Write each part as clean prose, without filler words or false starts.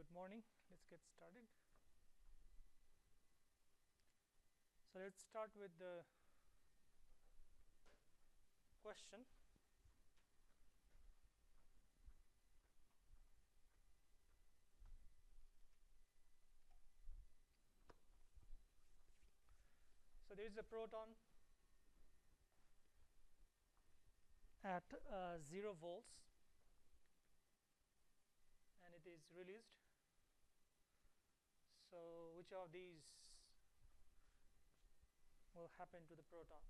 Good morning. Let's get started. So let's start with the question. So there is a proton at 0 volts and it is released. So which of these will happen to the proton?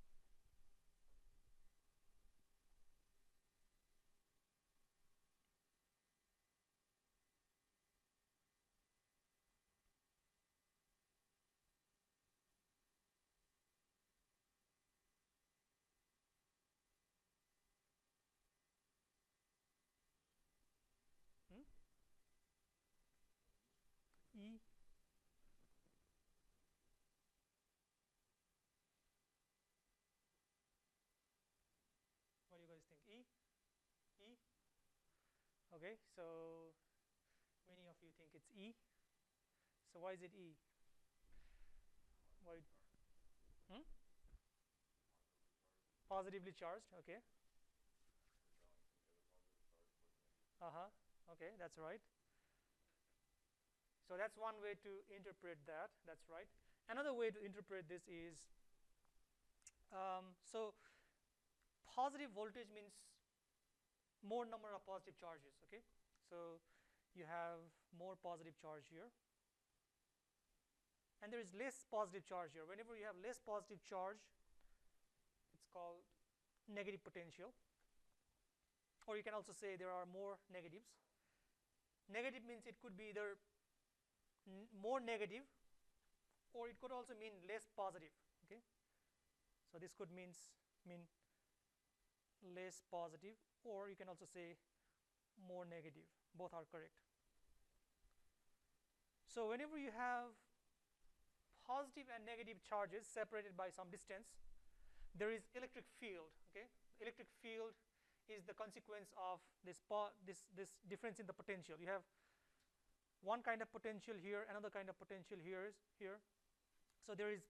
Hmm? E? What do you guys think? E? E? Okay, so many of you think it's E. So why is it E? Why? Hmm? Positively charged. Okay. Okay, that's right. So that's one way to interpret that. That's right. Another way to interpret this is so positive voltage means more number of positive charges. Okay, so you have more positive charge here, and there is less positive charge here. Whenever you have less positive charge, it's called negative potential, or you can also say there are more negatives. Negative means it could be either more negative, or it could also mean less positive. Okay, so this could mean less positive, or you can also say more negative. Both are correct. So whenever you have positive and negative charges separated by some distance, there is electric field. Okay, electric field is the consequence of this difference in the potential. You have one kind of potential here, another kind of potential here. So there is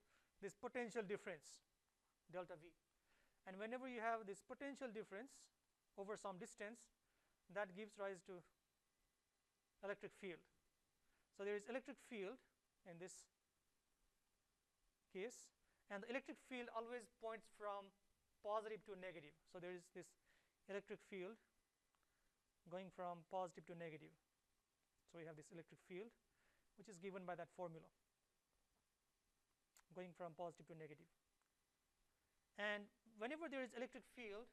this potential difference, delta V, and whenever you have this potential difference over some distance, that gives rise to electric field. So there is electric field in this case, and the electric field always points from positive to negative. So there is this electric field going from positive to negative. So we have this electric field, which is given by that formula, going from positive to negative. And whenever there is electric field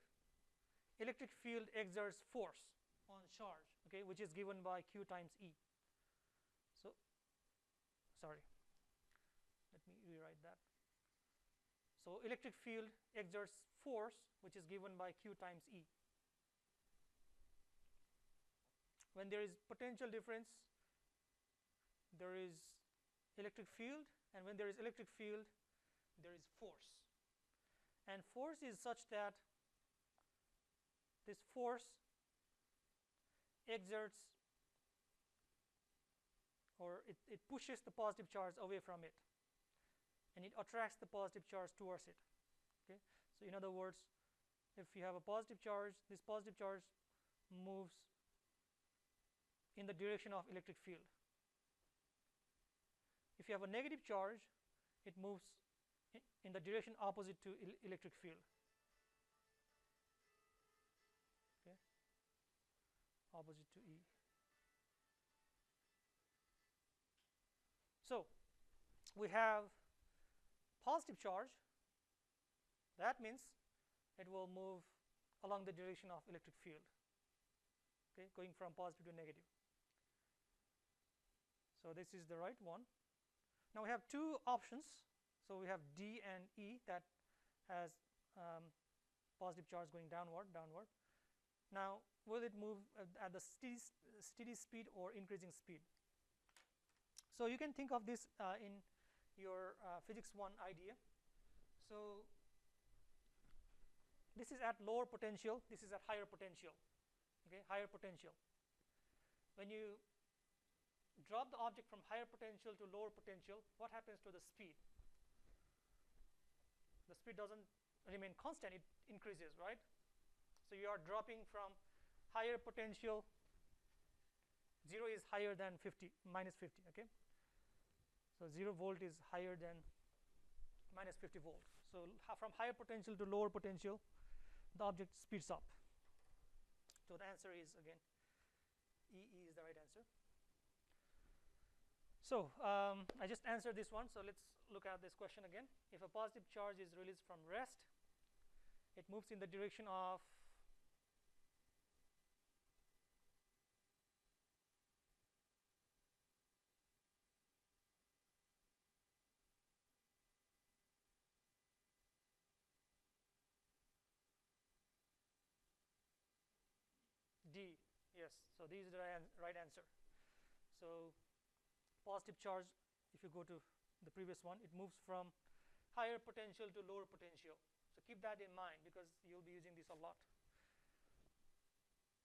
exerts force on charge, okay, which is given by Q times E. So sorry, let me rewrite that. So electric field exerts force, which is given by Q times E. When there is potential difference, there is electric field, and when there is electric field, there is force. And force is such that this force exerts, or it pushes the positive charge away from it, and it attracts the positive charge towards it. Okay, so in other words, if you have a positive charge, this positive charge moves in the direction of electric field. If you have a negative charge, it moves in the direction opposite to electric field. Okay, opposite to E. So we have positive charge. That means it will move along the direction of electric field. Okay, going from positive to negative. So this is the right one. Now we have two options. So we have D and E that has positive charge going downward. Now will it move at the steady speed or increasing speed? So you can think of this in your physics 1 idea. So this is at lower potential, this is at higher potential. Okay, higher potential. When you drop the object from higher potential to lower potential, what happens to the speed? The speed doesn't remain constant, it increases, right? So you are dropping from higher potential, 0 is higher than 50, minus 50, okay? So 0 volt is higher than minus 50 volt. So from higher potential to lower potential, the object speeds up. So the answer is, again, E is the right answer. So I just answered this one, so let's look at this question again. If a positive charge is released from rest, it moves in the direction of D. Yes, so this is the right answer. So positive charge, if you go to the previous one, it moves from higher potential to lower potential. So keep that in mind because you'll be using this a lot.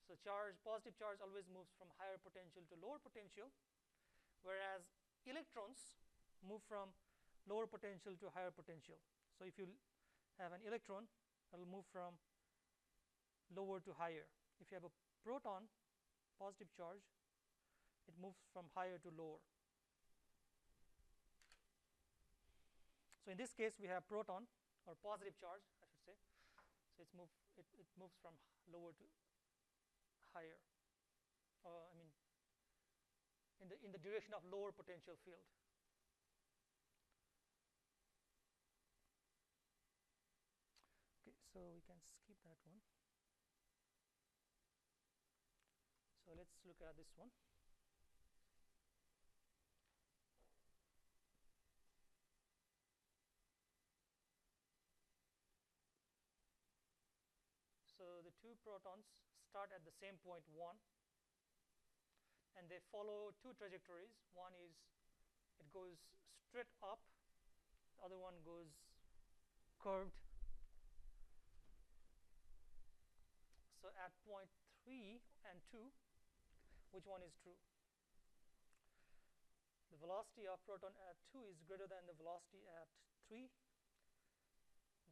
So positive charge always moves from higher potential to lower potential, whereas electrons move from lower potential to higher potential. So if you have an electron, it will move from lower to higher. If you have a proton, positive charge, it moves from higher to lower. So in this case, we have proton, or positive charge, I should say. So it moves from lower to higher. I mean, in the direction of lower potential field. Okay, so we can skip that one. So let's look at this one. So the two protons start at the same point 1, and they follow two trajectories. One is it goes straight up, the other one goes curved. So at point 3 and 2, which one is true? The velocity of proton at 2 is greater than the velocity at 3.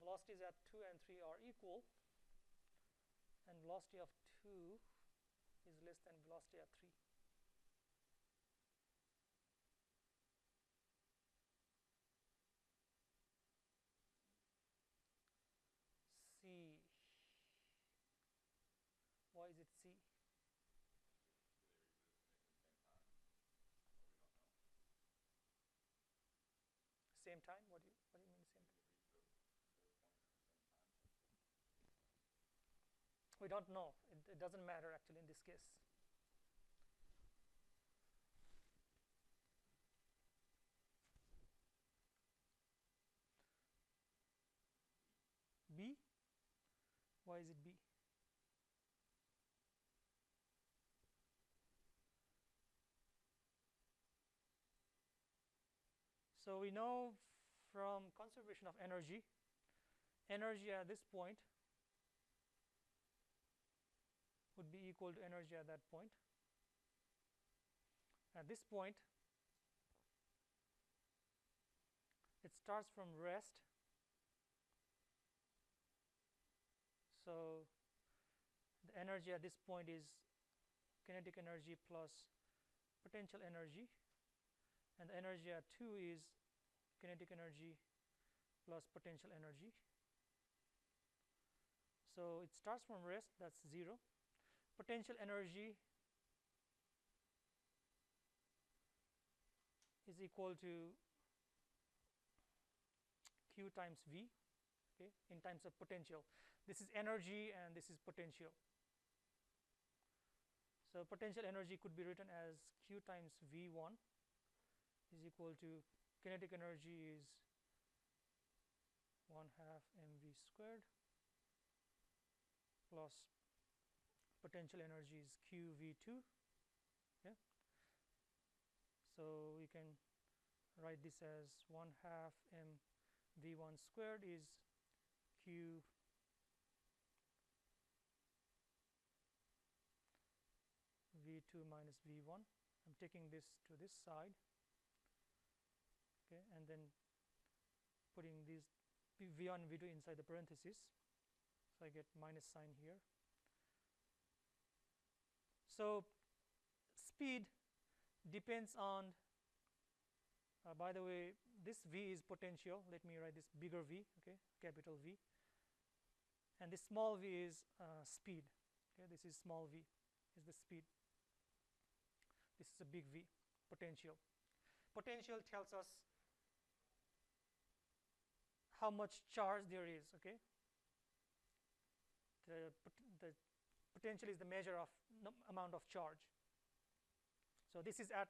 Velocities at 2 and 3 are equal, and velocity of 2 is less than velocity at 3. C. Why is it C? Same time? What do you mean same time? We don't know. It doesn't matter actually in this case. B? Why is it B? So we know from conservation of energy, energy at this point would be equal to energy at that point. At this point, it starts from rest. So the energy at this point is kinetic energy plus potential energy, and the energy at 2 is kinetic energy plus potential energy. So it starts from rest, that's 0. Potential energy is equal to Q times V, okay, in times of potential. This is energy and this is potential. So potential energy could be written as Q times V1 is equal to kinetic energy is 1/2 mv squared plus potential energy is QV2. Okay. So we can write this as 1/2 mv1 squared is Q V2 minus V1, I'm taking this to this side, okay, and then putting these V1 V2 inside the parentheses, so I get minus sign here. So speed depends on, by the way, this V is potential. Let me write this bigger V, okay, capital V, and this small v is speed. Okay, this is small v is the speed. This is a big V, potential. Potential tells us how much charge there is. Okay, the potential is the measure of amount of charge. So this is at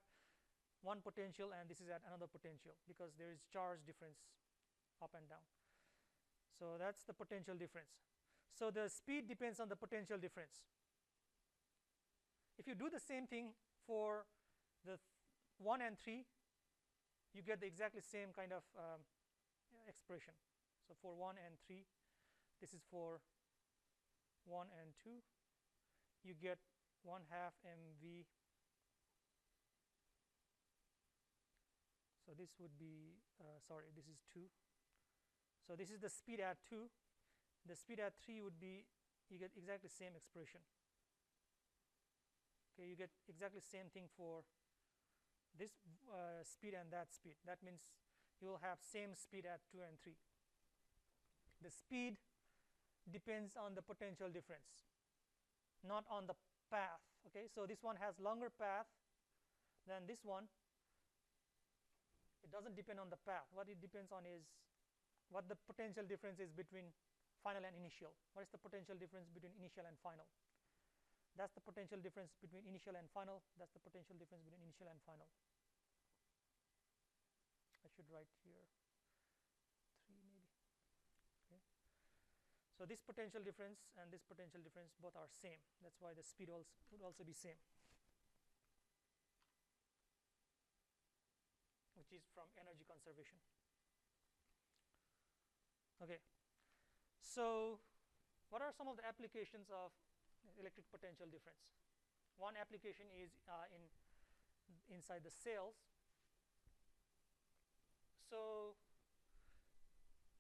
one potential and this is at another potential because there is charge difference up and down. So that's the potential difference. So the speed depends on the potential difference. If you do the same thing for the 1 and 3, you get the exactly same kind of expression. So for 1 and 3, this is for 1 and 2, you get 1/2 mv. So this would be, sorry, this is 2. So this is the speed at 2. The speed at 3 would be, you get exactly same expression. Okay, you get exactly same thing for this speed and that speed. That means you will have same speed at 2 and 3. The speed depends on the potential difference, not on the path. Okay, so this one has longer path than this one. It doesn't depend on the path. What it depends on is what the potential difference is between final and initial. What is the potential difference between initial and final? That's the potential difference between initial and final. That's the potential difference between initial and final. I should write here 3 maybe. Okay. So this potential difference and this potential difference both are same. That's why the speed also would also be same, which is from energy conservation. Okay. So what are some of the applications of electric potential difference? One application is inside the cells. So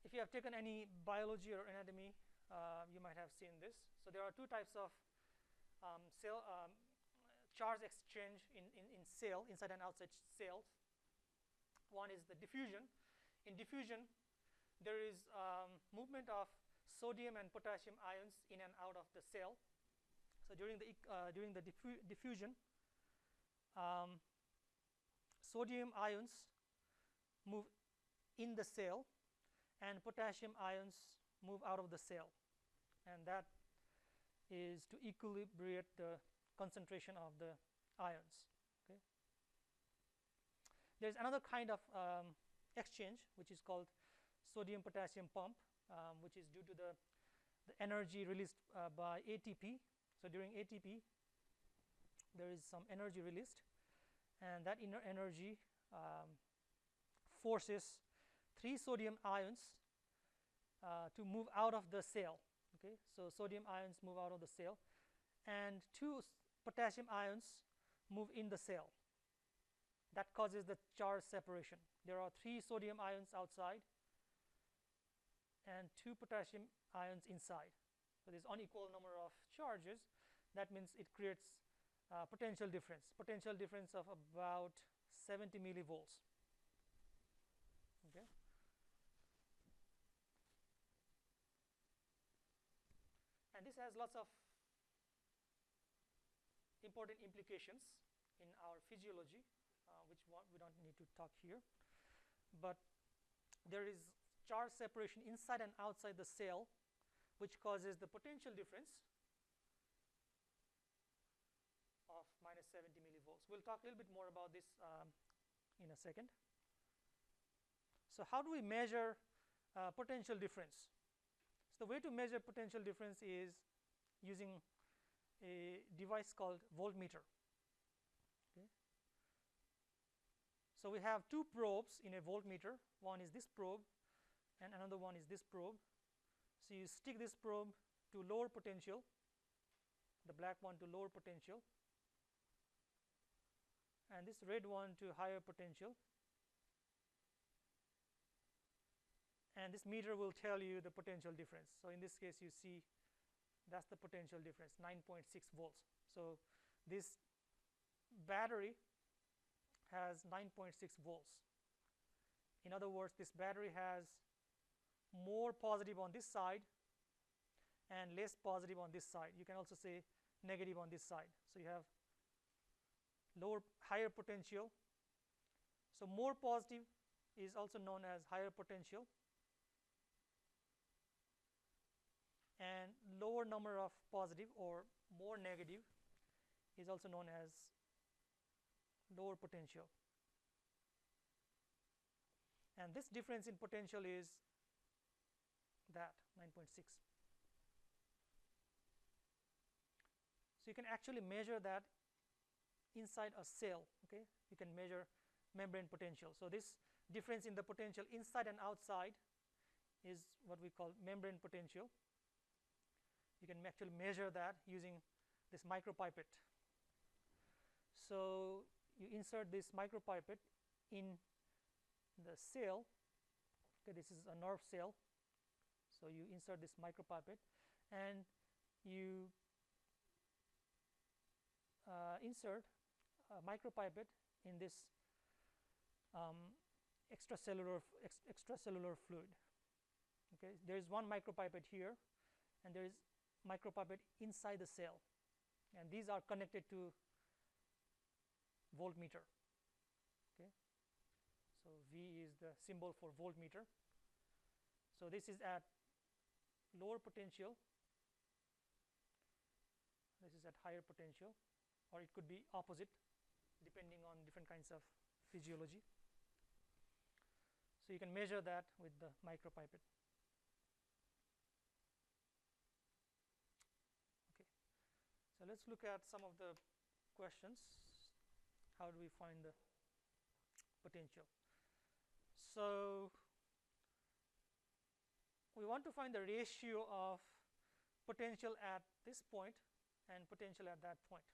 if you have taken any biology or anatomy, you might have seen this. So there are two types of cell charge exchange in cell, inside and outside cells. One is the diffusion. In diffusion, there is movement of sodium and potassium ions in and out of the cell. So during the diffusion, sodium ions move in the cell and potassium ions move out of the cell, and that is to equilibrate the concentration of the ions. Okay. There's another kind of exchange which is called sodium potassium pump, which is due to the energy released by ATP. So during ATP there is some energy released, and that inner energy forces 3 sodium ions to move out of the cell. Okay, so sodium ions move out of the cell and 2 potassium ions move in the cell. That causes the charge separation. There are 3 sodium ions outside and 2 potassium ions inside. So there's unequal number of charges. That means it creates potential difference of about 70 millivolts. Okay. And this has lots of important implications in our physiology, which we don't need to talk here. But there is charge separation inside and outside the cell, which causes the potential difference of minus 70 millivolts. We'll talk a little bit more about this in a second. So how do we measure potential difference? So the way to measure potential difference is using a device called voltmeter. Okay. So we have 2 probes in a voltmeter. One is this probe and another one is this probe. So you stick this probe to lower potential, the black one to lower potential, and this red one to higher potential, and this meter will tell you the potential difference. So in this case you see that's the potential difference, 9.6 volts. So this battery has 9.6 volts. In other words, this battery has more positive on this side and less positive on this side. You can also say negative on this side. So you have higher potential. So more positive is also known as higher potential, and lower number of positive or more negative is also known as lower potential. And this difference in potential is that 9.6. So you can actually measure that inside a cell. Okay, you can measure membrane potential. So this difference in the potential inside and outside is what we call membrane potential. You can actually measure that using this micropipette. So you insert this micropipette in the cell. Okay, this is a nerve cell. So you insert this micropipette and you insert a micropipette in this extracellular fluid. Okay, there is one micropipette here, and there is micropipette inside the cell, and these are connected to voltmeter. Okay, so V is the symbol for voltmeter. So this is at lower potential, this is at higher potential, or it could be opposite depending on different kinds of physiology. So you can measure that with the micropipette. Okay, so let's look at some of the questions. How do we find the potential? So we want to find the ratio of potential at this point and potential at that point.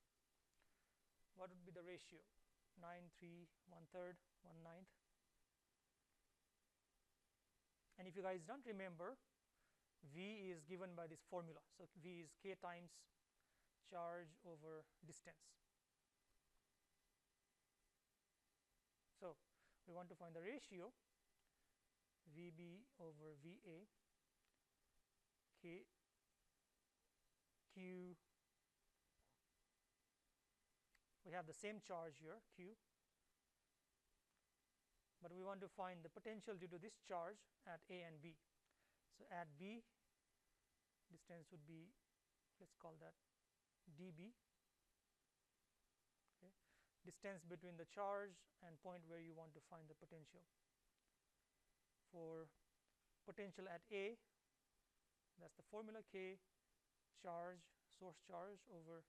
What would be the ratio? 9, 3, 1/3, 1/9. And if you guys don't remember, V is given by this formula. So V is K times charge over distance. So we want to find the ratio VB over VA, K, Q. We have the same charge here, Q, but we want to find the potential due to this charge at A and B. So at B, distance would be, let's call that dB. Okay, distance between the charge and point where you want to find the potential. For potential at A, that's the formula, K charge, source charge over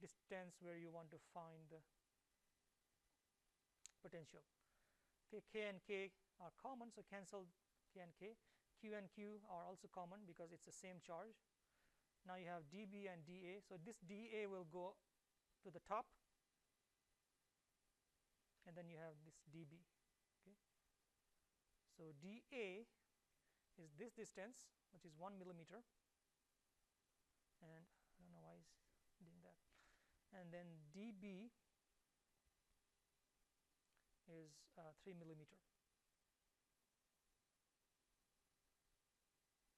distance where you want to find the potential. Okay, K and K are common, so cancel K and K. Q and Q are also common because it's the same charge. Now you have dB and dA. So this dA will go to the top, and then you have this dB. Okay, so dA is this distance, which is 1 millimeter, and I don't know why it's doing that. And then dB is 3 millimeter,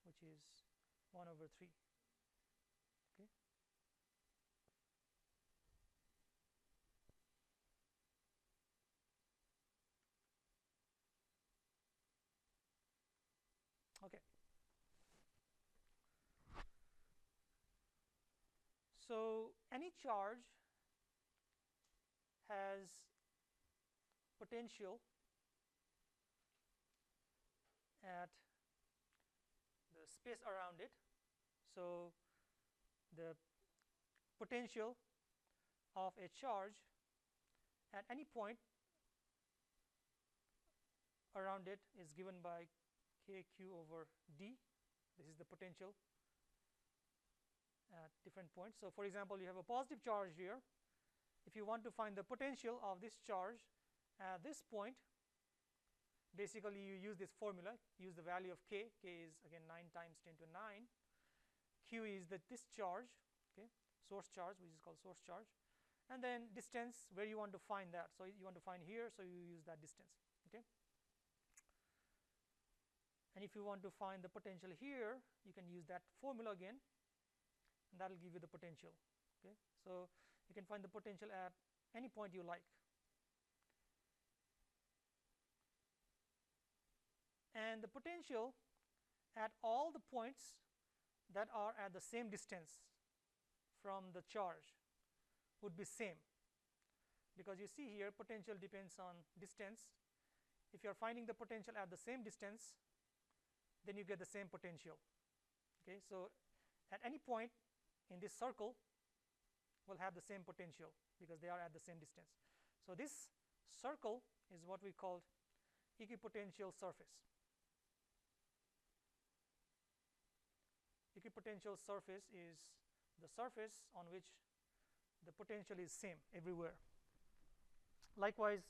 which is 1/3. Okay. Okay. So any charge has potential at the space around it. So the potential of a charge at any point around it is given by KQ over D. This is the potential at different points. So for example, you have a positive charge here if you want to find the potential of this charge at this point, basically you use this formula, use the value of k. K is again 9 times 10 to 9. Q is this charge, okay, source charge, which is called source charge, and then distance where you want to find that. So you want to find here, so you use that distance, okay. And if you want to find the potential here, you can use that formula again, and that will give you the potential, okay. So you can find the potential at any point you like. And the potential at all the points that are at the same distance from the charge would be same, because you see here potential depends on distance. If you are finding the potential at the same distance, then you get the same potential, okay. So at any point in this circle will have the same potential because they are at the same distance. So this circle is what we call equipotential surface. Equipotential surface is the surface on which the potential is same everywhere. Likewise,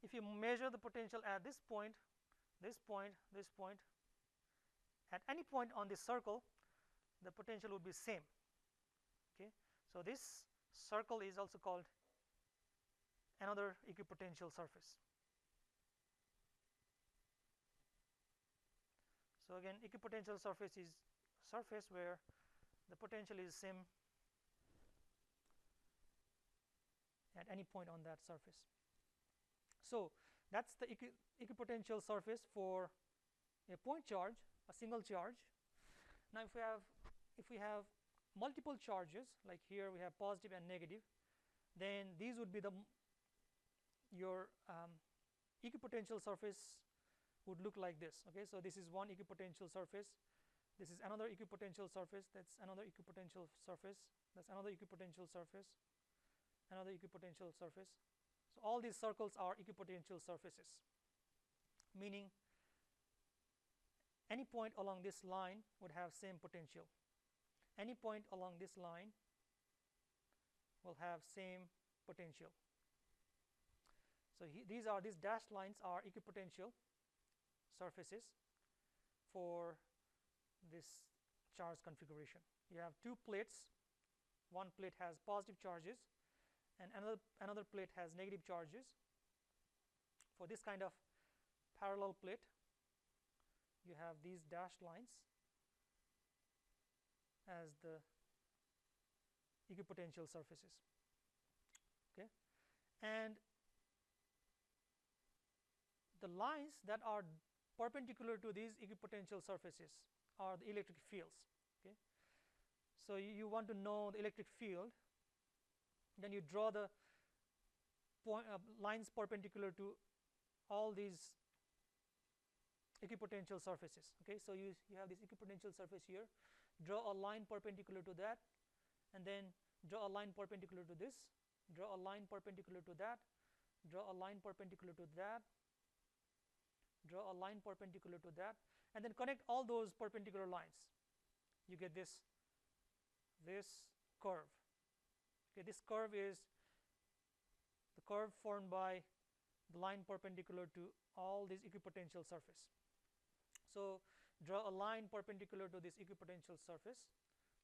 if you measure the potential at this point, this point, this point, at any point on this circle, the potential would be same, okay. So this circle is also called another equipotential surface. So again, equipotential surface is surface where the potential is same at any point on that surface. So that's the equipotential surface for a point charge, a single charge. Now if we have multiple charges, like here we have positive and negative, then these would be your equipotential surface would look like this, okay. So this is one equipotential surface, this is another equipotential surface, that's another equipotential surface, that's another equipotential surface, another equipotential surface. So all these circles are equipotential surfaces, meaning any point along this line would have same potential. Any point along this line will have same potential. So these dashed lines are equipotential surfaces for this charge configuration. You have two plates, one plate has positive charges and another plate has negative charges. For this kind of parallel plate, you have these dashed lines as the equipotential surfaces, okay. And the lines that are perpendicular to these equipotential surfaces are the electric fields, okay. So you want to know the electric field, then you draw the lines perpendicular to all these equipotential surfaces, okay. So you have this equipotential surface here, draw a line perpendicular to that, and then draw a line perpendicular to this, draw a line perpendicular to that, draw a line perpendicular to that, draw a line perpendicular to that, and then connect all those perpendicular lines. You get this curve, okay. This curve is the curve formed by the line perpendicular to all this equipotential surface. So draw a line perpendicular to this equipotential surface,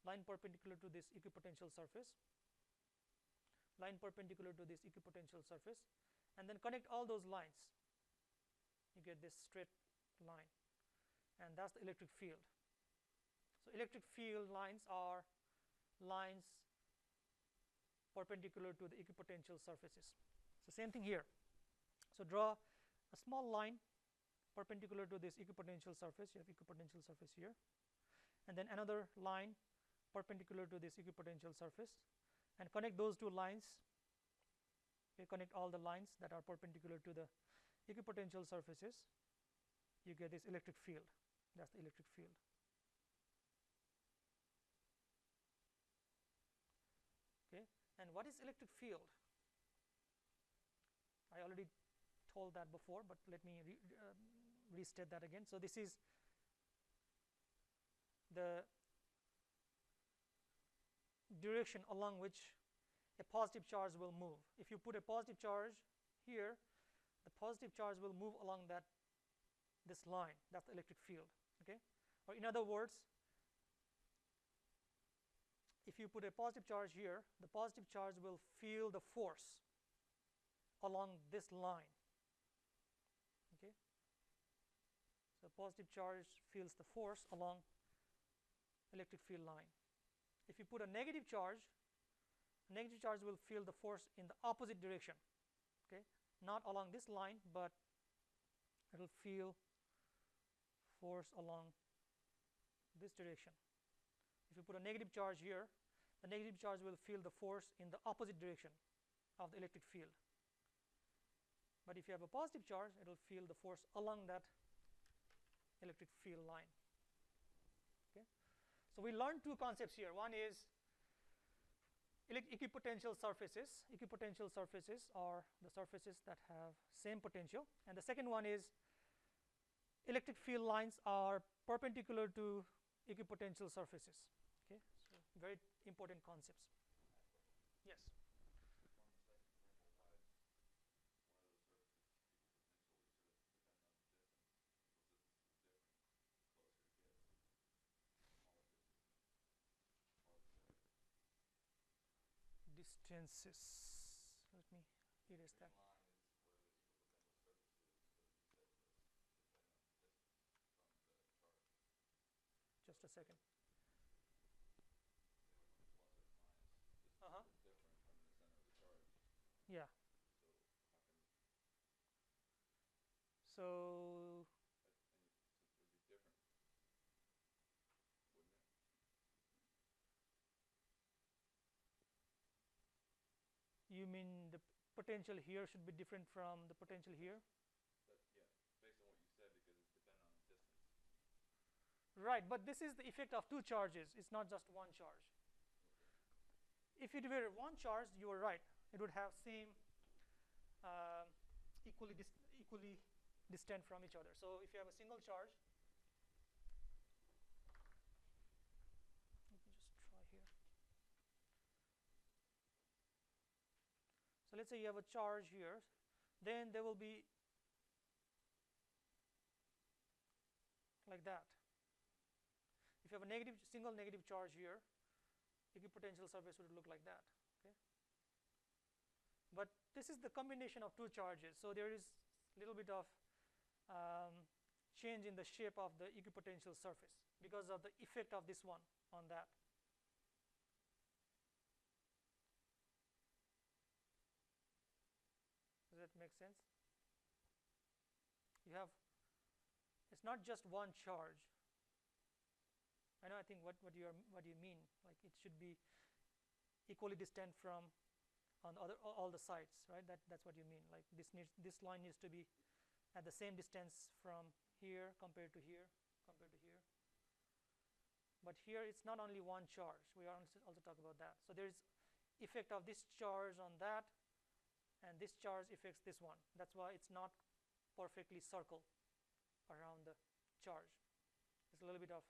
line perpendicular to this equipotential surface, line perpendicular to this equipotential surface, and then connect all those lines. You get this straight line, and that's the electric field. So electric field lines are lines perpendicular to the equipotential surfaces. So same thing here. So draw a small line perpendicular to this equipotential surface. You have equipotential surface here, and then another line perpendicular to this equipotential surface, and connect those two lines. You connect all the lines that are perpendicular to the equipotential surfaces. You get this electric field. That's the electric field. Okay, and what is electric field? I already told that before, but let me restate that again. So this is the direction along which a positive charge will move. If you put a positive charge here, the positive charge will move along this line. That's the electric field. Okay? Or in other words, if you put a positive charge here, the positive charge will feel the force along this line. Okay? So positive charge feels the force along electric field line. If you put a negative charge will feel the force in the opposite direction. Okay? Not along this line, but it will feel force along this direction. If you put a negative charge here, the negative charge will feel the force in the opposite direction of the electric field. But if you have a positive charge, it will feel the force along that electric field line. Okay? So we learned two concepts here. One is equipotential surfaces. Equipotential surfaces are the surfaces that have same potential. And the second one is electric field lines are perpendicular to equipotential surfaces. Okay, so very important concepts. Yes. Distances. Let me erase that. Just a second. Yeah. So you mean the potential here should be different from the potential here? Based on what you said, because it's dependent on the distance. Right, but this is the effect of two charges. It's not just one charge. If it were one charge, you were right. It would have same equally distant from each other. So if you have a single charge, let me just try here. So let's say you have a charge here, then there will be like that. If you have a single negative charge here, equipotential surface would look like that. Okay? But this is the combination of two charges, so there is a little bit of change in the shape of the equipotential surface because of the effect of this one on that. Does that make sense? You have, it's not just one charge. I know, I think what you mean, like it should be equally distant from on all the sides, right? That's what you mean. Like this line needs to be at the same distance from here compared to here compared to here. But here it's not only one charge. We are also talk about that. So there is effect of this charge on that, and this charge affects this one. That's why it's not perfectly circle around the charge. It's a little bit of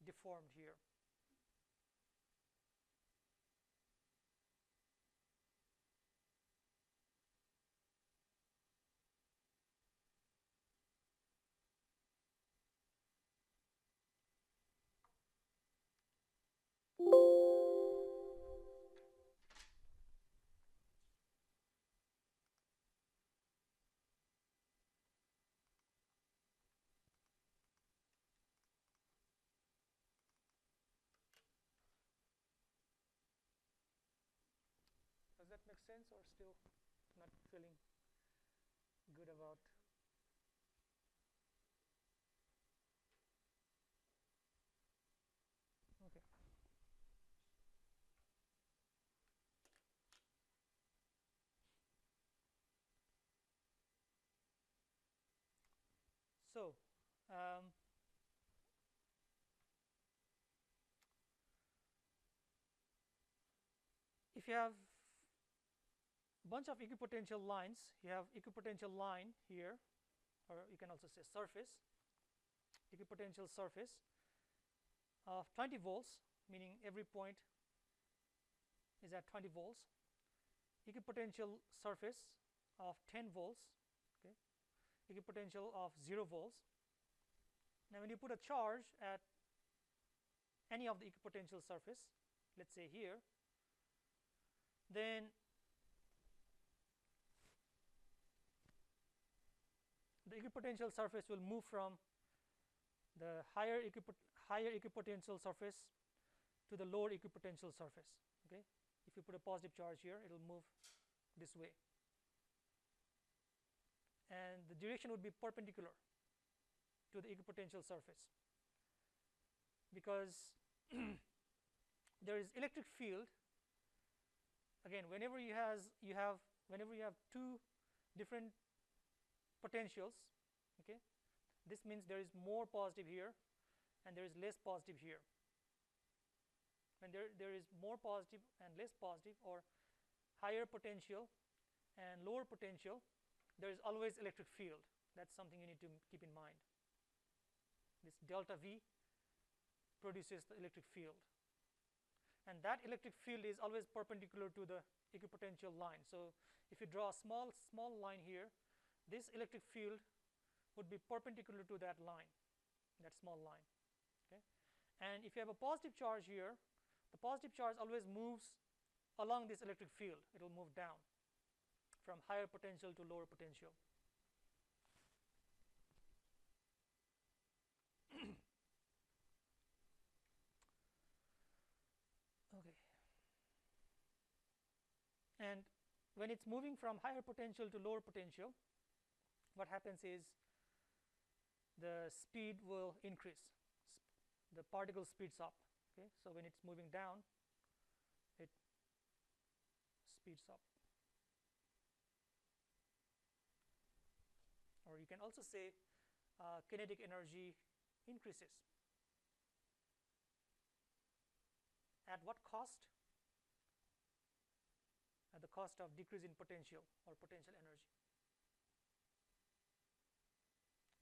deformed here. Does that make sense, or still not feeling good about? Okay. So if you have a bunch of equipotential lines, you have equipotential line here, or you can also say surface, equipotential surface of 20 volts, meaning every point is at 20 volts, equipotential surface of 10 volts, okay, equipotential of 0 volts. Now when you put a charge at any of the equipotential surface, let's say here, then the equipotential surface will move from the higher equipotential surface to the lower equipotential surface. Okay, if you put a positive charge here, it will move this way, and the direction would be perpendicular to the equipotential surface, because there is electric field. Again, whenever you have two different potentials, okay, this means there is more positive here and there is less positive here. When there is more positive and less positive, or higher potential and lower potential, there is always electric field. That's something you need to keep in mind. This delta V produces the electric field, and that electric field is always perpendicular to the equipotential line. So if you draw a small line here, this electric field would be perpendicular to that line, that small line. Okay, and if you have a positive charge here, the positive charge always moves along this electric field. It will move down from higher potential to lower potential. Okay, and when it's moving from higher potential to lower potential, what happens is the speed will increase. The particle speeds up. Okay, so when it's moving down, it speeds up. Or you can also say kinetic energy increases. At what cost? At the cost of decrease in potential or potential energy.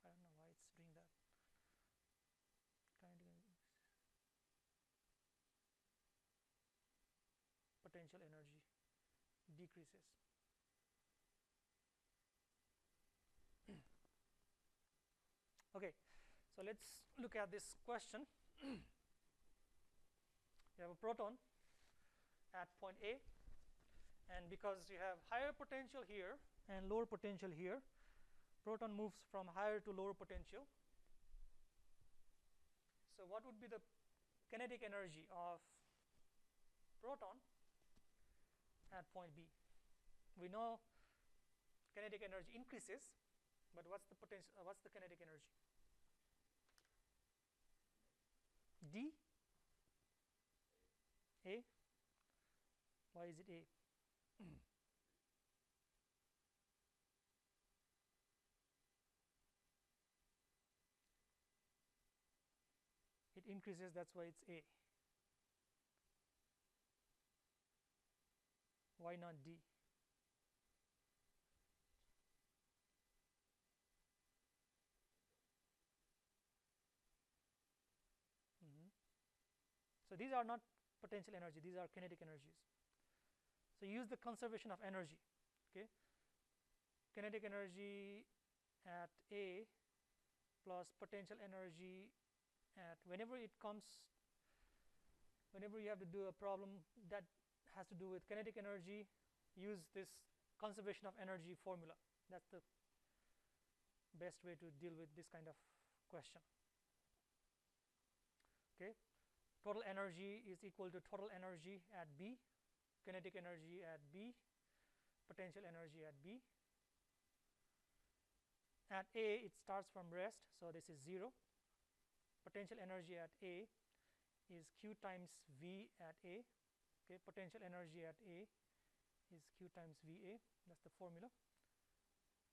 I don't know why it's doing that. Potential energy decreases. Okay, so let's look at this question. You have a proton at point A, and because you have higher potential here and lower potential here, proton moves from higher to lower potential. So what would be the kinetic energy of proton at point B? We know kinetic energy increases, but what's the potential? What's the kinetic energy? D? A? Why is it A? It increases, that's why it's A. Why not D? So these are not potential energy, these are kinetic energies. So use the conservation of energy. Okay, kinetic energy at A plus potential energy at, whenever you have to do a problem that has to do with kinetic energy, use this conservation of energy formula. That's the best way to deal with this kind of question. Okay, total energy is equal to total energy at B, kinetic energy at B, potential energy at B. At A, it starts from rest, so this is 0. Potential energy at A is Q times V at A. Okay, potential energy at A is Q times VA. That's the formula.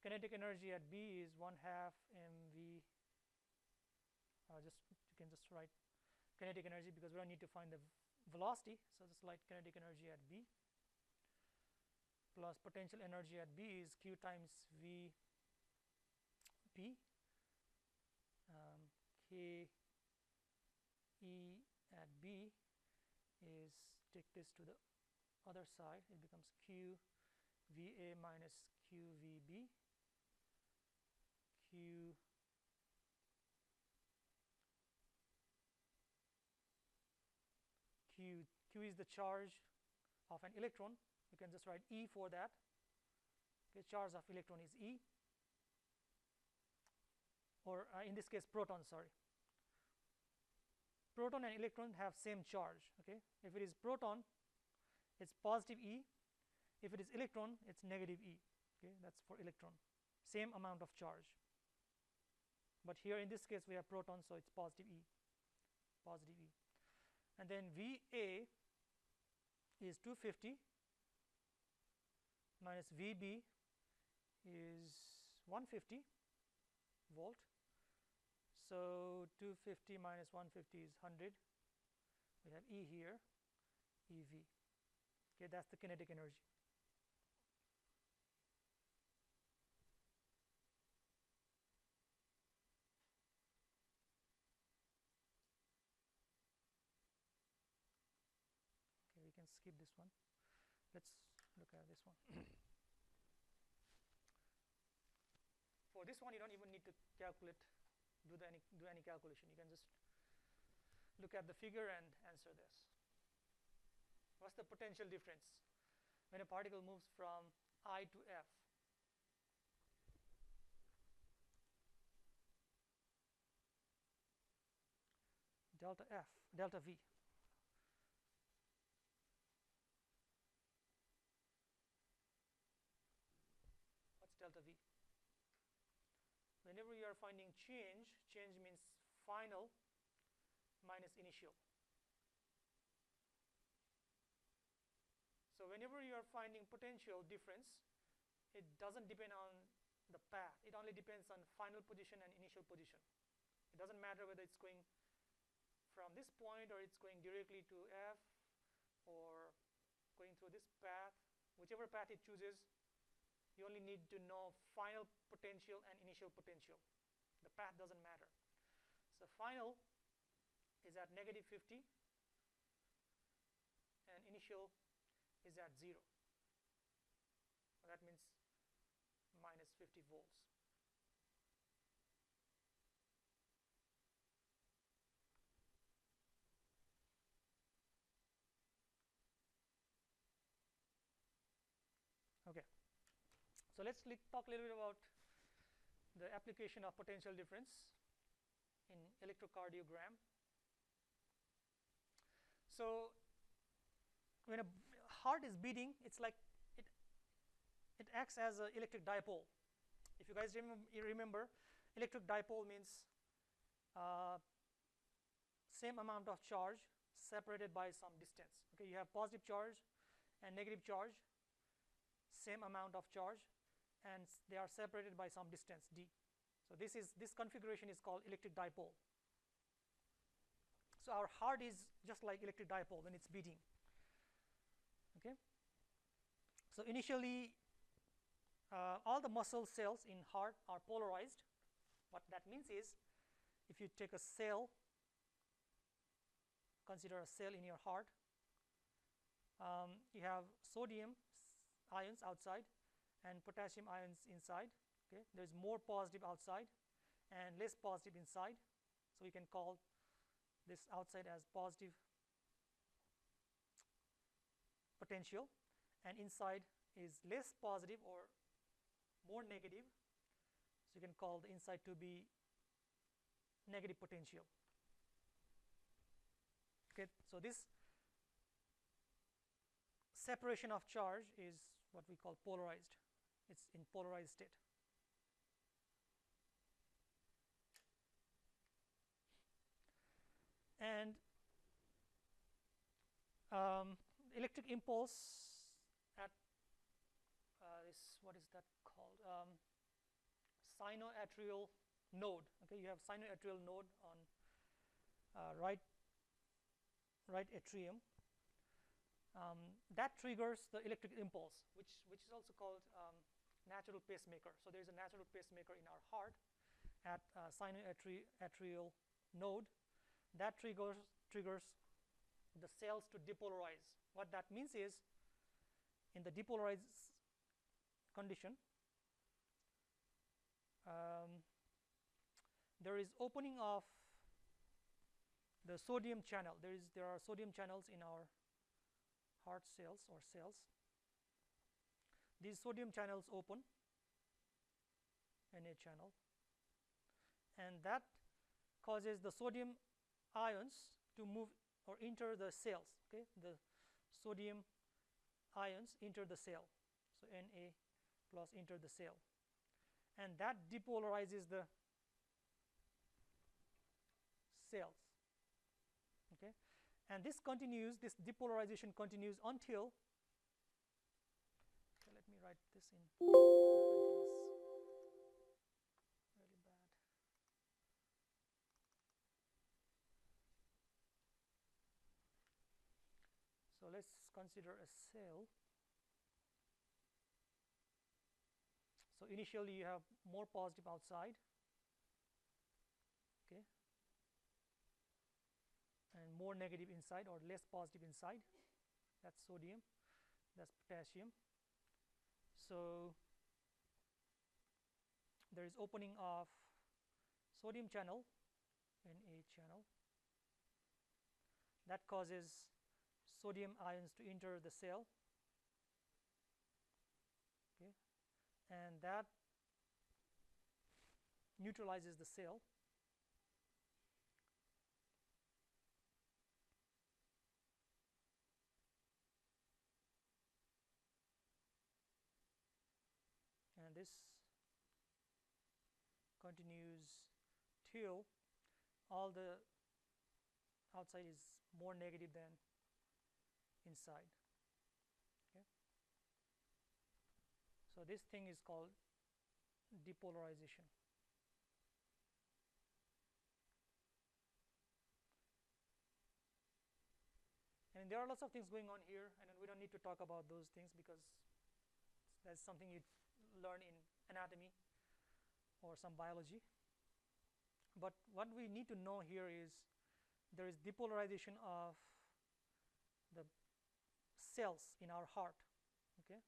Kinetic energy at B is 1/2 mv. You can just write kinetic energy because we don't need to find the velocity, so just write kinetic energy at B plus potential energy at B is Q times V P. K E at B is, take this to the other side, it becomes q VA minus q VB, q q is the charge of an electron. You can just write E for that. Okay, charge of electron is E, or in this case proton, sorry. Proton and electron have same charge. Okay, if it is proton, it's positive E. If it is electron, it's negative E. Okay, that's for electron, same amount of charge. But here in this case we have proton, so it's positive E, positive E. And then VA is 250 minus VB is 150 volt. So 250 minus 150 is 100. We have E here, EV. Okay, that's the kinetic energy. Okay, we can skip this one. Let's look at this one. For this one, you don't even need to calculate, do any calculation. You can just look at the figure and answer this. What's the potential difference when a particle moves from I to F? Delta F, delta V. What's delta V? Whenever you are finding change, change means final minus initial. So whenever you are finding potential difference, it doesn't depend on the path. It only depends on final position and initial position. It doesn't matter whether it's going from this point or it's going directly to F or going through this path. Whichever path it chooses, you only need to know final potential and initial potential. The path doesn't matter. So final is at negative 50 and initial is at 0. That means minus 50 volts. Okay. So let's talk a little bit about the application of potential difference in electrocardiogram. So when a heart is beating, it's like it acts as an electric dipole. If you guys remember, electric dipole means same amount of charge separated by some distance. Okay, you have positive charge and negative charge, same amount of charge, and they are separated by some distance d. So this configuration is called electric dipole. So our heart is just like electric dipole when it's beating. Okay. So initially, all the muscle cells in heart are polarized. What that means is, if you take a cell, consider a cell in your heart, you have sodium ions outside and potassium ions inside. Okay, there's more positive outside and less positive inside. So we can call this outside as positive potential, and inside is less positive or more negative. So you can call the inside to be negative potential. Okay, so this separation of charge is what we call polarized. It's in polarized state. And electric impulse at this, what is that called? Sinoatrial node. Okay, you have sinoatrial node on right atrium. That triggers the electric impulse, which is also called natural pacemaker. So there is a natural pacemaker in our heart at sinoatrial node that triggers the cells to depolarize. What that means is in the depolarized condition, there is opening of the sodium channel. There are sodium channels in our heart cells or cells. These sodium channels open, Na channel, and that causes the sodium ions to move or enter the cells. Okay, the sodium ions enter the cell, so Na plus enter the cell, and that depolarizes the cells. Okay, and this continues, this depolarization continues until, okay, let me write this in different things, really bad. So let's consider a cell. So initially you have more positive outside, okay, and more negative inside, or less positive inside. That's sodium, that's potassium. So there is opening of sodium channel, Na channel, that causes sodium ions to enter the cell, okay, and that neutralizes the cell. And this continues till all the outside is more negative than inside. Okay, so this thing is called depolarization. And there are lots of things going on here, and we don't need to talk about those things because that's something you learn in anatomy or some biology. But what we need to know here is there is depolarization of the cells in our heart, okay,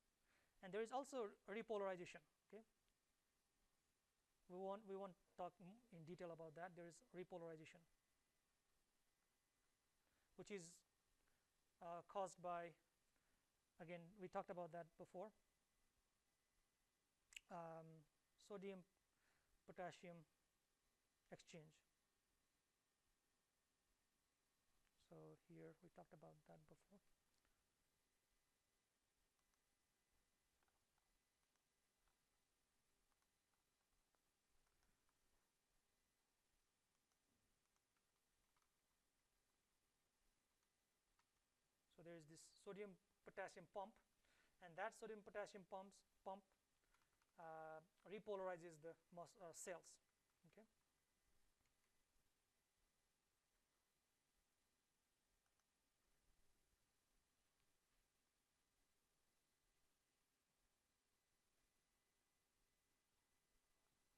and there is also repolarization. Okay, we won't talk in detail about that. There is repolarization, which is caused by, again, we talked about that before, sodium potassium exchange. So here we talked about that before. So there is this sodium potassium pump, and that sodium potassium pump repolarizes the cells. Okay.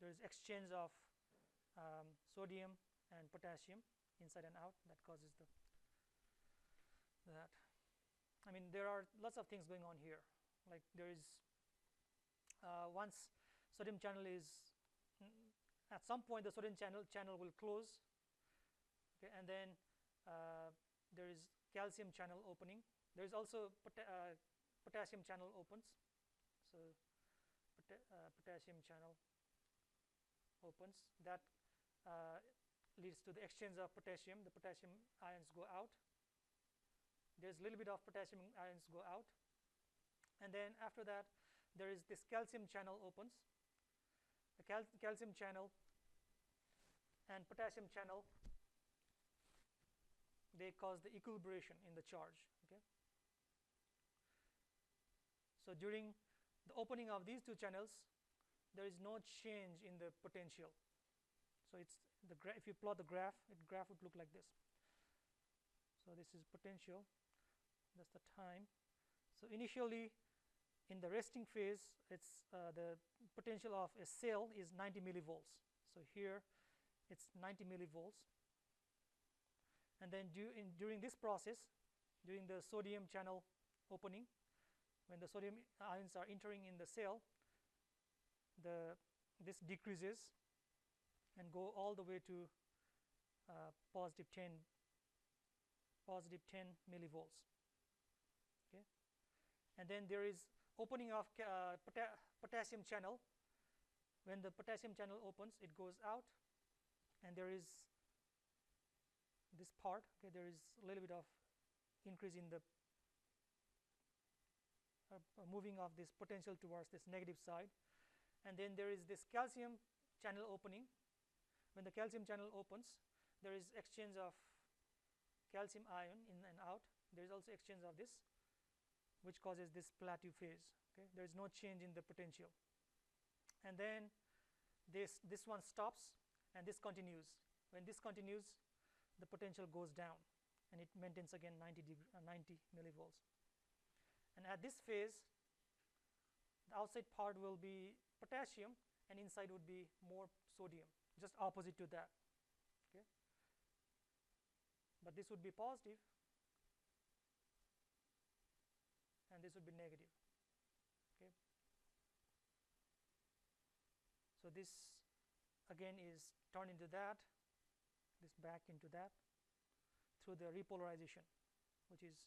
There is exchange of sodium and potassium inside and out that causes that. I mean, there are lots of things going on here. Like there is once sodium channel is at some point the sodium channel will close, okay, and then there is calcium channel opening. There is also potassium channel opens. So potassium channel opens. That leads to the exchange of potassium. The potassium ions go out. There's a little bit of potassium ions go out, and then after that there is this calcium channel opens. The calcium channel and potassium channel, they cause the equilibration in the charge. Okay, so during the opening of these two channels there is no change in the potential. So it's if you plot the graph would look like this. So this is potential, that's the time. So initially in the resting phase, it's the potential of a cell is 90 millivolts. So here it's 90 millivolts, and then during this process, during the sodium channel opening, when the sodium ions are entering in the cell, this decreases and go all the way to positive 10 millivolts. Okay, and then there is opening of potassium channel. When the potassium channel opens, it goes out, and there is this part. Okay, there is a little bit of increase in the moving of this potential towards this negative side, and then there is this calcium channel opening. When the calcium channel opens, there is exchange of calcium ion in and out. There is also exchange of this, which causes this plateau phase. Okay, there is no change in the potential, and then this one stops and this continues. When this continues, the potential goes down and it maintains again 90 millivolts. And at this phase, the outside part will be potassium and inside would be more sodium, just opposite to that. Okay, but this would be positive and this would be negative. Okay, so this again is turned into that, this back into that through the repolarization, which is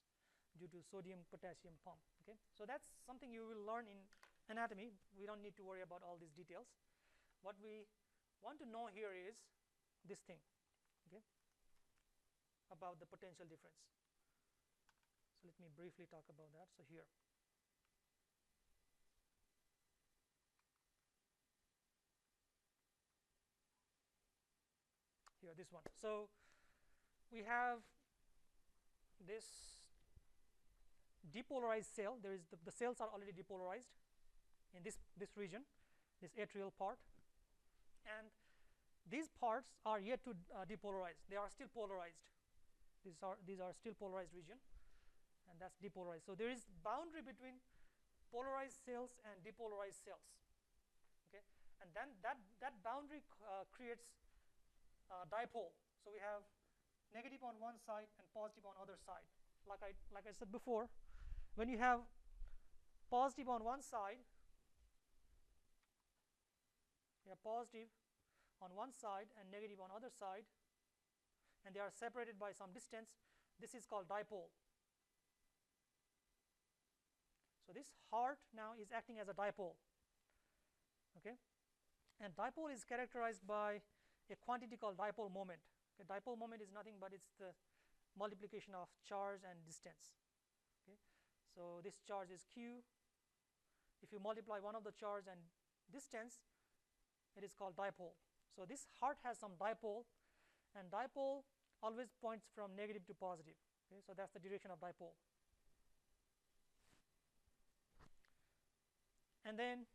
due to sodium potassium pump. Okay, so that's something you will learn in anatomy. We don't need to worry about all these details. What we want to know here is this thing, okay, about the potential difference. So let me briefly talk about that. So here, this one. So we have this depolarized cell. There is the cells are already depolarized in this region, this atrial part, and these parts are yet to depolarize. They are still polarized. These are still polarized region, and that's depolarized. So there is boundary between polarized cells and depolarized cells. Okay, and then that boundary creates dipole. So we have negative on one side and positive on other side. Like I said before, when you have positive on one side, you have positive on one side and negative on other side, and they are separated by some distance, this is called dipole. So this heart now is acting as a dipole. Okay, and dipole is characterized by a quantity called dipole moment. Okay, dipole moment is nothing but it's the multiplication of charge and distance. Okay, so this charge is q. If you multiply one of the charge and distance, it is called dipole. So this heart has some dipole, and dipole always points from negative to positive. Okay, so that's the direction of dipole. And then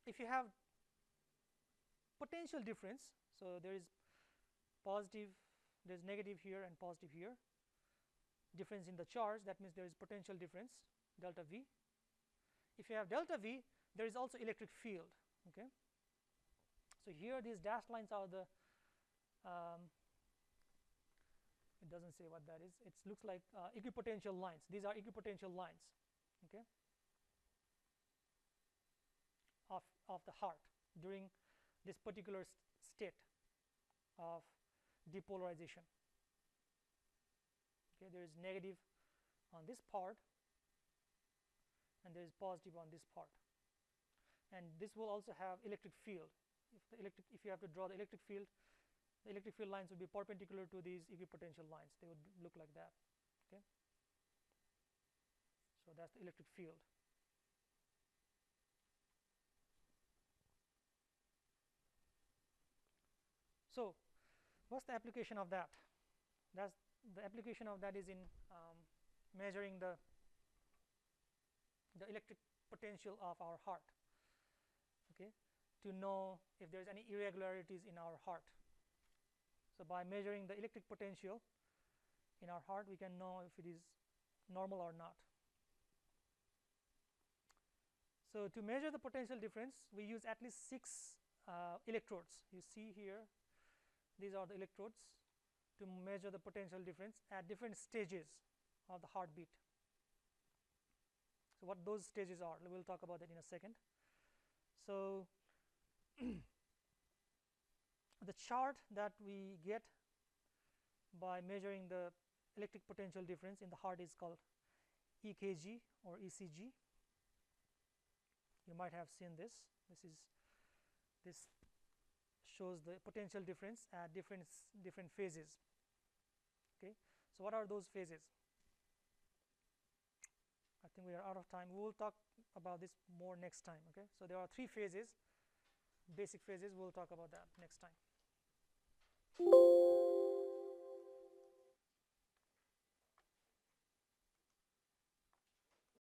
if you have potential difference, so there is positive, there is negative here and positive here, difference in the charge, that means there is potential difference, delta V. If you have delta V, there is also electric field. Okay, so here these dashed lines are the it doesn't say what that is. It looks like equipotential lines. These are equipotential lines, okay, of the heart during this particular state of depolarization. Okay, there is negative on this part and there is positive on this part, and this will also have electric field. If you have to draw the electric field lines would be perpendicular to these equipotential lines. They would look like that. Okay, so that's the electric field. So what's the application of that? That's the application of that is in measuring the electric potential of our heart, okay, to know if there's any irregularities in our heart. So by measuring the electric potential in our heart, we can know if it is normal or not. So to measure the potential difference, we use at least 6 electrodes. You see here, these are the electrodes to measure the potential difference at different stages of the heartbeat. So what those stages are, we'll talk about that in a second. So the chart that we get by measuring the electric potential difference in the heart is called EKG or ECG. You might have seen this. This shows the potential difference at different phases. Okay, so what are those phases? I think we are out of time. We will talk about this more next time. Okay, so there are 3 phases, basic phases. We'll talk about that next time.